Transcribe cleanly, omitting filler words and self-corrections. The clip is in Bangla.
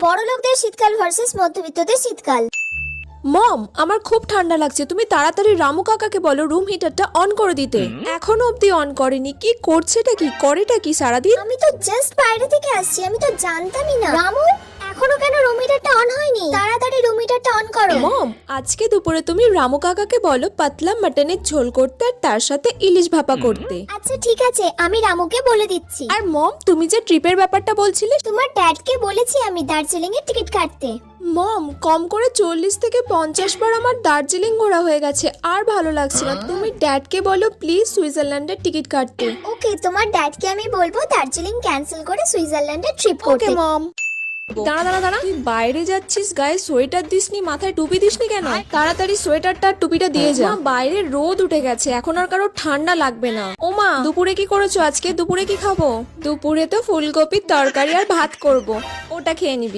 বড়লোকদের শীতকাল ভার্সেস মধ্যবিত্তদের শীতকাল। মম, আমার খুব ঠান্ডা লাগছে, তুমি তাড়াতাড়ি রামু কাকাকে বলো রুম হিটারটা অন করে দিতে। এখনো অব্দি অন করেনি, কি করছেটা কি, করেটা কি সারাদিন? আমি তো জাস্ট বাইরে থেকে আসছি, আমি তো জানতামই না। রামু, এখনো কেন রুম হিটারটা অন হয়নি? তাড়াতাড়ি রুম হিটারটা অন করো। মম, আজকে দুপুরে তুমি রামু কাকাকে বলো পাতলা মাটনের ঝোল করতে আর তার সাথে ইলিশ ভাপা করতে। আচ্ছা ঠিক আছে, আমি রামুকে বলে দিচ্ছি। আর মম, তুমি যে ট্রিপের ব্যাপারটা বলছিলে, তোমার ড্যাডকে বলেছি আমি দার্জিলিং এর টিকিট কাটতে। মম কম করে 40 থেকে 50 বার আমার দার্জিলিং ঘোরা হয়ে গেছে, আর ভালো লাগছে না। তুমি ড্যাডকে বলো প্লিজ সুইজারল্যান্ডের টিকিট কাটতে। ওকে, তোমার ড্যাডকে আমি বলবো দার্জিলিং ক্যান্সেল করে সুইজারল্যান্ডের ট্রিপ করতে। ওকে মম। দাঁড়া দাঁড়া দাঁড়া, তুই বাইরে যাচ্ছিস, গায়ে সোয়েটার দিসনি, মাথায় টুপি দিসনি কেন? তাড়াতাড়ি সোয়েটারটা আর টুপিটা দিয়ে যা। বাইরে রোদ উঠে গেছে, এখন আর কারো ঠান্ডা লাগবে না। ওমা, দুপুরে কি করেছো আজকে? দুপুরে কি খাবো? দুপুরে তো ফুলকপির তরকারি আর ভাত করব, ওটা খেয়ে নিবি।